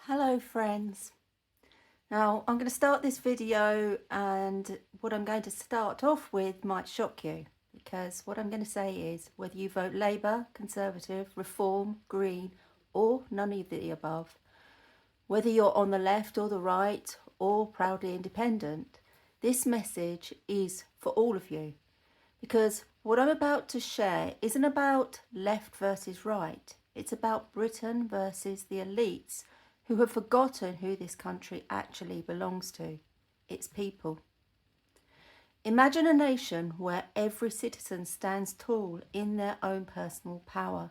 Hello friends. Now I'm going to start this video, and what I'm going to start off with might shock you, because what I'm going to say is whether you vote Labour, Conservative, Reform, Green or none of the above, whether you're on the left or the right or proudly independent, this message is for all of you, because what I'm about to share isn't about left versus right. It's about Britain versus the elites who have forgotten who this country actually belongs to, its people. Imagine a nation where every citizen stands tall in their own personal power,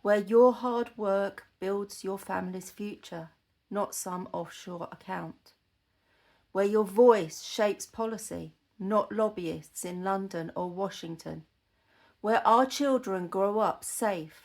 where your hard work builds your family's future, not some offshore account, where your voice shapes policy, not lobbyists in London or Washington, where our children grow up safe,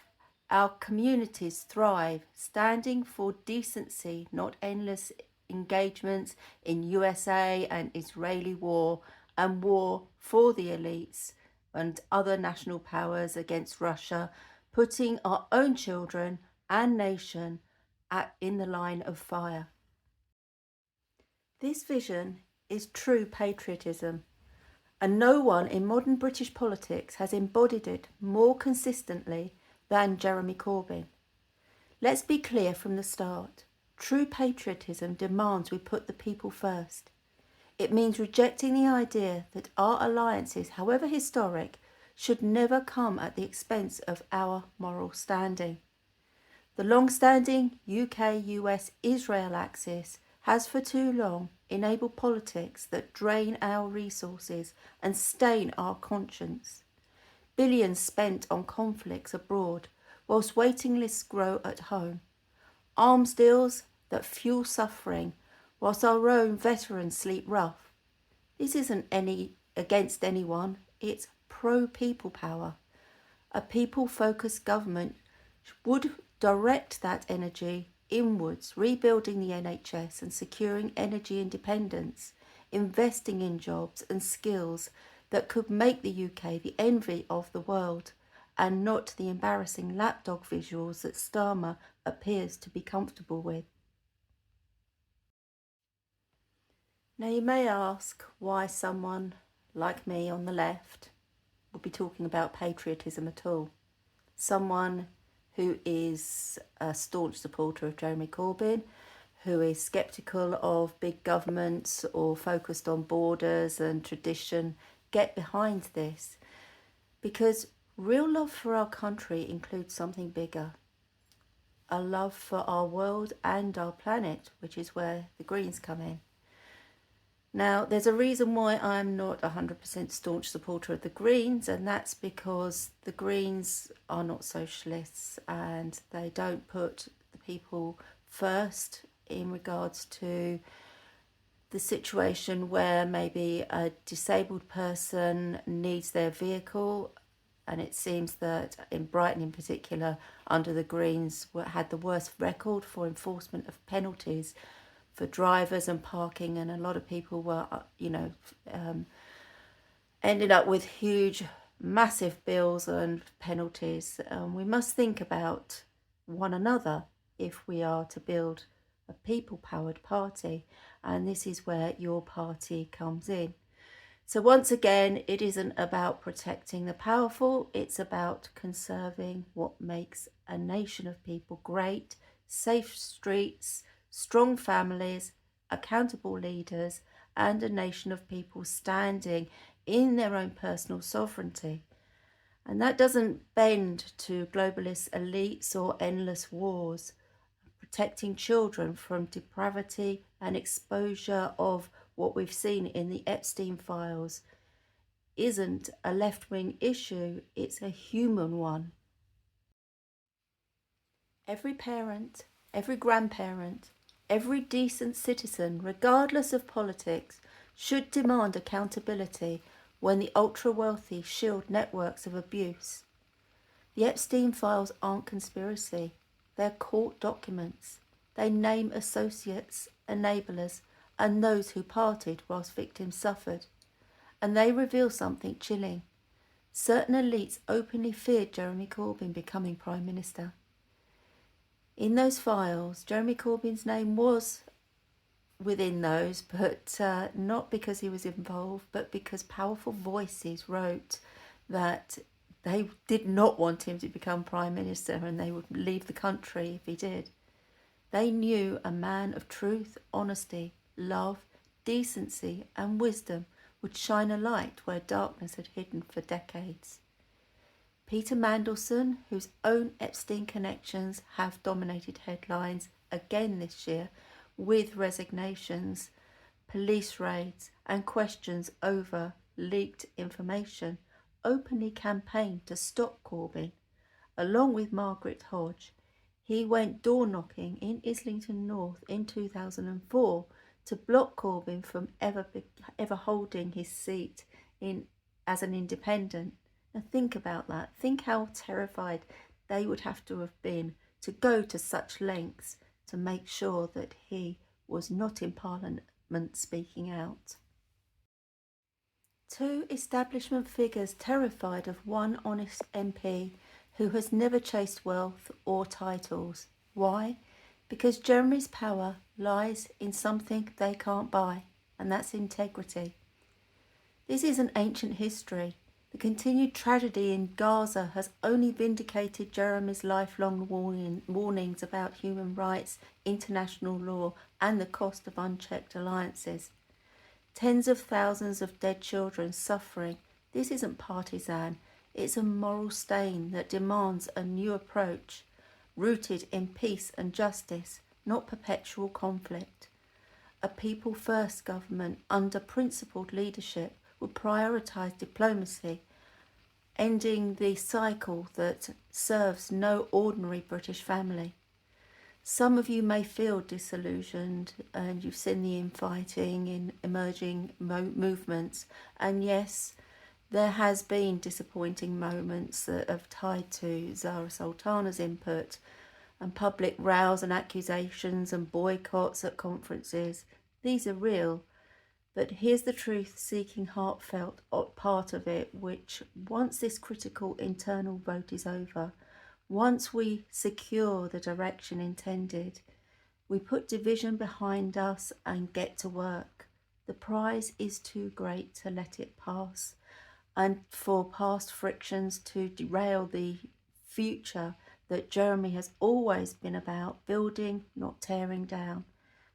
our communities thrive, standing for decency, not endless engagements in USA and Israeli war and war for the elites and other national powers against Russia, putting our own children and nation in the line of fire. This vision is true patriotism, and no one in modern British politics has embodied it more consistently than Jeremy Corbyn. Let's be clear from the start. True patriotism demands we put the people first. It means rejecting the idea that our alliances, however historic, should never come at the expense of our moral standing. The long-standing UK-US-Israel axis has for too long enabled politics that drain our resources and stain our conscience. Billions spent on conflicts abroad whilst waiting lists grow at home. Arms deals that fuel suffering whilst our own veterans sleep rough. This isn't against anyone, it's pro-people power. A people-focused government would direct that energy inwards, rebuilding the NHS and securing energy independence, investing in jobs and skills that could make the UK the envy of the world, and not the embarrassing lapdog visuals that Starmer appears to be comfortable with. Now you may ask why someone like me on the left would be talking about patriotism at all. Someone who is a staunch supporter of Jeremy Corbyn, who is sceptical of big governments or focused on borders and tradition, get behind this. Because real love for our country includes something bigger. A love for our world and our planet, which is where the Greens come in. Now, there's a reason why I'm not 100% staunch supporter of the Greens, and that's because the Greens are not socialists and they don't put the people first in regards to the situation where maybe a disabled person needs their vehicle. And it seems that in Brighton in particular, under the Greens, had the worst record for enforcement of penalties for drivers and parking, and a lot of people were, ended up with huge, massive bills and penalties. We must think about one another if we are to build a people-powered party, and this is where your party comes in. So once again, it isn't about protecting the powerful, it's about conserving what makes a nation of people great: safe streets, strong families, accountable leaders, and a nation of people standing in their own personal sovereignty. And that doesn't bend to globalist elites or endless wars. Protecting children from depravity and exposure of what we've seen in the Epstein files isn't a left-wing issue, it's a human one. Every parent, every grandparent, every decent citizen, regardless of politics, should demand accountability when the ultra-wealthy shield networks of abuse. The Epstein files aren't conspiracy, they're court documents. They name associates, enablers, and those who parted whilst victims suffered. And they reveal something chilling. Certain elites openly feared Jeremy Corbyn becoming Prime Minister. In those files, Jeremy Corbyn's name was within those, but not because he was involved, but because powerful voices wrote that they did not want him to become Prime Minister and they would leave the country if he did. They knew a man of truth, honesty, love, decency and wisdom would shine a light where darkness had hidden for decades. Peter Mandelson, whose own Epstein connections have dominated headlines again this year, with resignations, police raids and questions over leaked information, openly campaigned to stop Corbyn. Along with Margaret Hodge, he went door knocking in Islington North in 2004 to block Corbyn from ever holding his seat as an independent. Now think about that. Think how terrified they would have to have been to go to such lengths to make sure that he was not in Parliament speaking out. Two establishment figures terrified of one honest MP who has never chased wealth or titles. Why? Because Jeremy's power lies in something they can't buy, and that's integrity. This is an ancient history. The continued tragedy in Gaza has only vindicated Jeremy's lifelong warnings about human rights, international law, and the cost of unchecked alliances. Tens of thousands of dead children suffering. This isn't partisan. It's a moral stain that demands a new approach, rooted in peace and justice, not perpetual conflict. A people-first government under principled leadership would prioritise diplomacy, ending the cycle that serves no ordinary British family. Some of you may feel disillusioned, and you've seen the infighting in emerging movements, and yes, there has been disappointing moments that have tied to Zara Sultana's input and public rows and accusations and boycotts at conferences. These are real, but here's the truth-seeking, heartfelt part of it, which once this critical internal vote is over, once we secure the direction intended, we put division behind us and get to work. The prize is too great to let it pass, and for past frictions to derail the future that Jeremy has always been about building, not tearing down,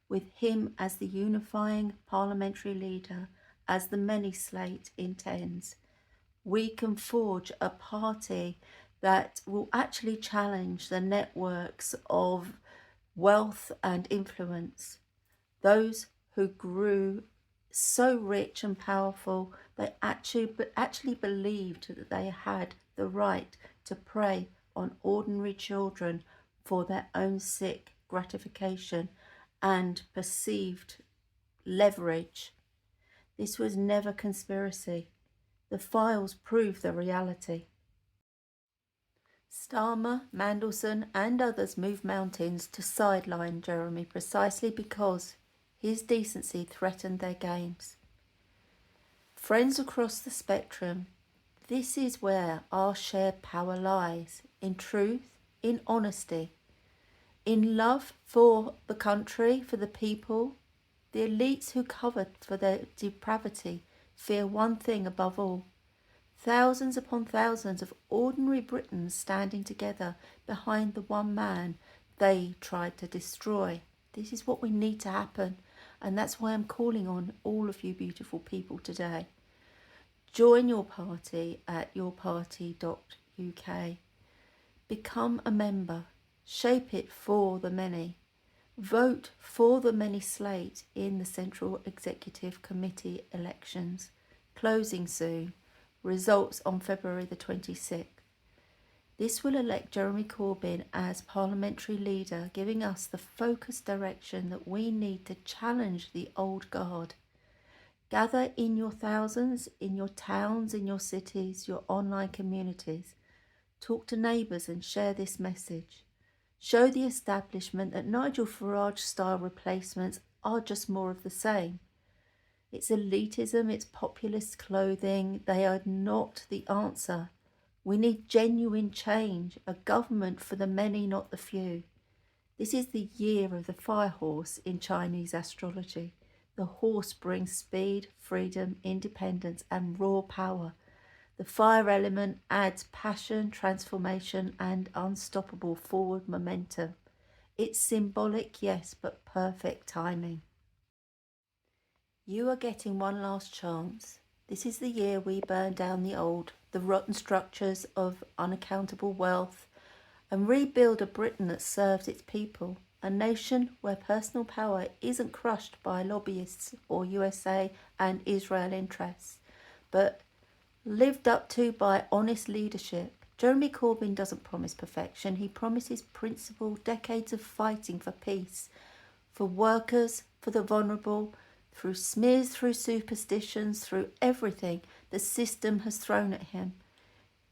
with him as the unifying parliamentary leader, as the many slate intends. We can forge a party that will actually challenge the networks of wealth and influence. Those who grew so rich and powerful, they actually believed that they had the right to prey on ordinary children for their own sick gratification and perceived leverage. This was never conspiracy. The files prove the reality. Starmer, Mandelson and others moved mountains to sideline Jeremy precisely because his decency threatened their gains. Friends across the spectrum, this is where our shared power lies, in truth, in honesty, in love for the country, for the people. The elites who covered for their depravity fear one thing above all: thousands upon thousands of ordinary Britons standing together behind the one man they tried to destroy. This is what we need to happen, and that's why I'm calling on all of you beautiful people today. Join your party at yourparty.uk. Become a member. Shape it for the many. Vote for the many slate in the Central Executive Committee elections. Closing soon. Results on February the 26th. This will elect Jeremy Corbyn as parliamentary leader, giving us the focused direction that we need to challenge the old guard. Gather in your thousands, in your towns, in your cities, your online communities. Talk to neighbours and share this message. Show the establishment that Nigel Farage-style replacements are just more of the same. It's elitism, it's populist clothing. They are not the answer. We need genuine change, a government for the many, not the few. This is the year of the fire horse in Chinese astrology. The horse brings speed, freedom, independence, and raw power. The fire element adds passion, transformation, and unstoppable forward momentum. It's symbolic, yes, but perfect timing. You are getting one last chance. This is the year we burn down the old, the rotten structures of unaccountable wealth, and rebuild a Britain that serves its people, a nation where personal power isn't crushed by lobbyists or USA and Israel interests, but lived up to by honest leadership. Jeremy Corbyn doesn't promise perfection. He promises principle, decades of fighting for peace, for workers, for the vulnerable, through smears, through superstitions, through everything the system has thrown at him.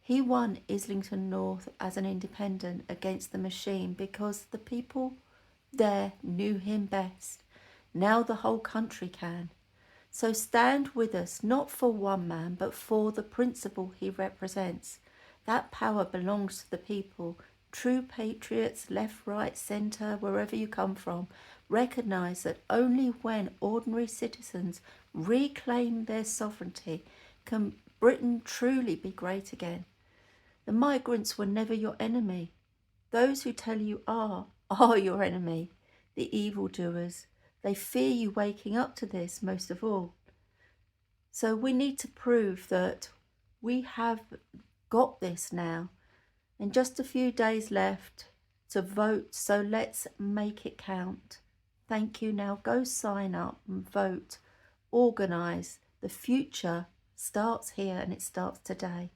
He won Islington North as an independent against the machine because the people there knew him best. Now the whole country can. So stand with us, not for one man, but for the principle he represents. That power belongs to the people. True patriots, left, right, centre, wherever you come from, recognise that only when ordinary citizens reclaim their sovereignty can Britain truly be great again. The migrants were never your enemy. Those who tell you are your enemy, the evildoers. They fear you waking up to this most of all. So we need to prove that we have got this now. And just a few days left to vote, so let's make it count. Thank you. Now go sign up and vote. Organise. The future starts here and it starts today.